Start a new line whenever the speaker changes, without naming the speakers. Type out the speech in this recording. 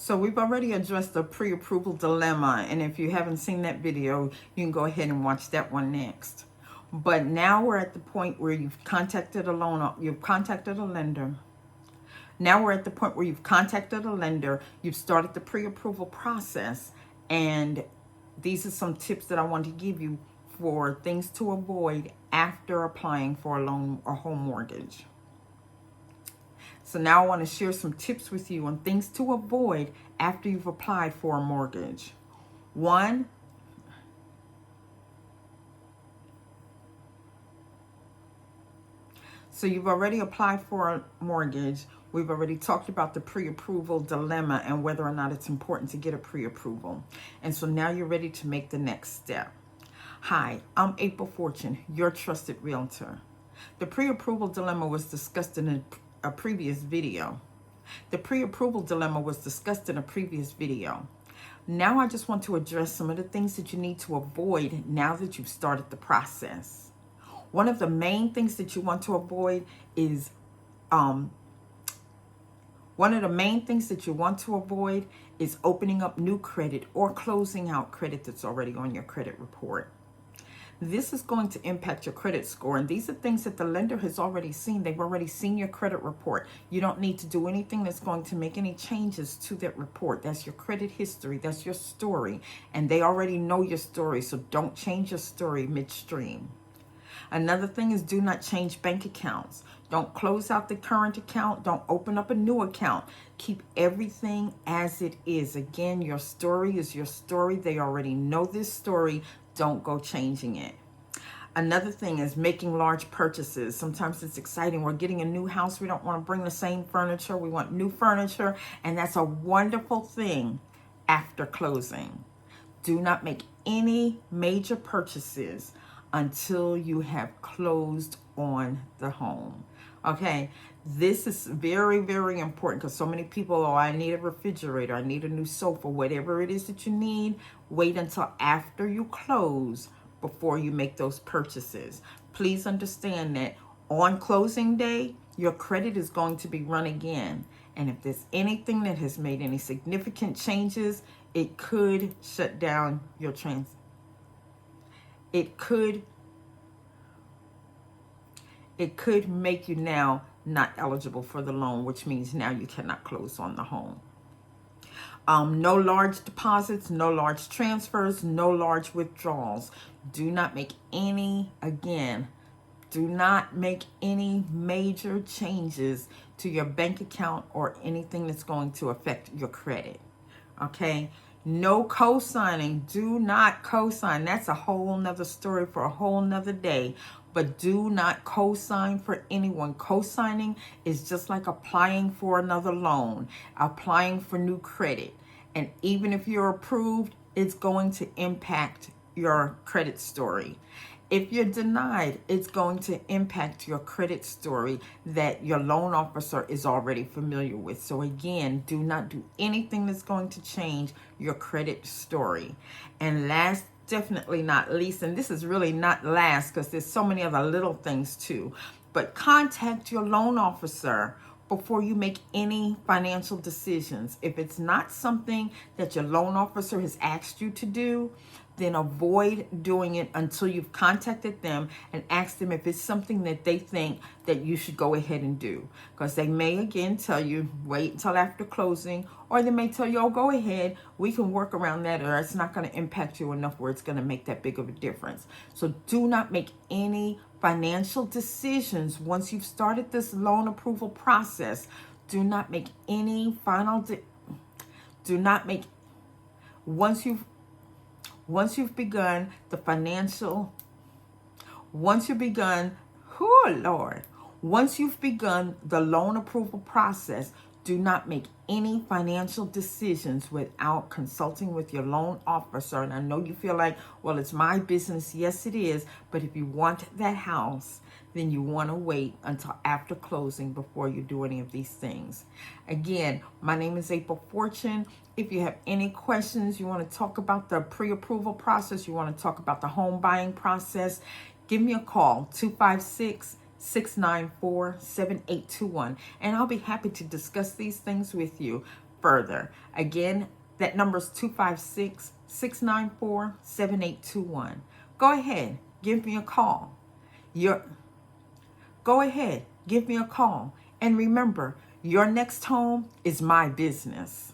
So we've already addressed the pre-approval dilemma, and if you haven't seen that video, you can go ahead and watch that one next. But now we're at the point where you've contacted a lender. Now we're at the point where you've contacted a lender, you've started the pre-approval process, and these are some tips that I want to give you for things to avoid after applying for a loan or home mortgage. So now I want to share some tips with you on things to avoid after you've applied for a mortgage. One, so you've already applied for a mortgage. We've already talked about the pre-approval dilemma and whether or not it's important to get a pre-approval. And so now you're ready to make the next step. Hi, I'm April Fortune, your trusted realtor. The pre-approval dilemma was discussed in a previous video. The pre-approval dilemma was discussed in a previous video. Now I just want to address some of the things that you need to avoid now that you've started the process. One of the main things that you want to avoid is opening up new credit or closing out credit that's already on your credit report. This is going to impact your credit score, and these are things that the lender has already seen. They've already seen your credit report. You don't need to do anything that's going to make any changes to that report. That's your credit history. That's your story, and they already know your story, so don't change your story midstream. Another thing is, do not change bank accounts. Don't close out the current account. Don't open up a new account. Keep everything as it is. Again, your story is your story. They already know this story. Don't go changing it. Another thing is making large purchases. Sometimes it's exciting. We're getting a new house. We don't want to bring the same furniture. We want new furniture, and that's a wonderful thing after closing. Do not make any major purchases until you have closed on the home. Okay, this is very, very important because so many people, I need a refrigerator, I need a new sofa, whatever it is that you need, wait until after you close before you make those purchases. Please understand that on closing day, your credit is going to be run again. And if there's anything that has made any significant changes, it could shut down your It could make you now not eligible for the loan, which means now you cannot close on the home. No large deposits, no large transfers, no large withdrawals. Do not make any major changes to your bank account or anything that's going to affect your credit. Okay? No co-signing. Do not co-sign. That's a whole nother story for a whole nother day. But do not co-sign for anyone. Co-signing is just like applying for another loan, applying for new credit. And even if you're approved, it's going to impact your credit story. If you're denied, it's going to impact your credit story that your loan officer is already familiar with. So again, do not do anything that's going to change your credit story. And last, definitely not least, and this is really not last because there's so many other little things too, but contact your loan officer before you make any financial decisions. If it's not something that your loan officer has asked you to do, then avoid doing it until you've contacted them and asked them if it's something that they think that you should go ahead and do. Because they may again tell you, wait until after closing, or they may tell you, oh, go ahead, we can work around that, or it's not going to impact you enough where it's going to make that big of a difference. So do not make any financial decisions once you've started this loan approval process. Do not make any once you've begun the loan approval process, do not make any financial decisions without consulting with your loan officer. And I know you feel like, well, it's my business. Yes, it is. But if you want that house, then you want to wait until after closing before you do any of these things. Again, my name is April Fortune. If you have any questions, you want to talk about the pre-approval process, you want to talk about the home buying process, give me a call, 256-694-7821, and I'll be happy to discuss these things with you. further. Again, that number is 256-694-7821. Go ahead, give me a call. Go ahead, give me a call. And remember, your next home is my business.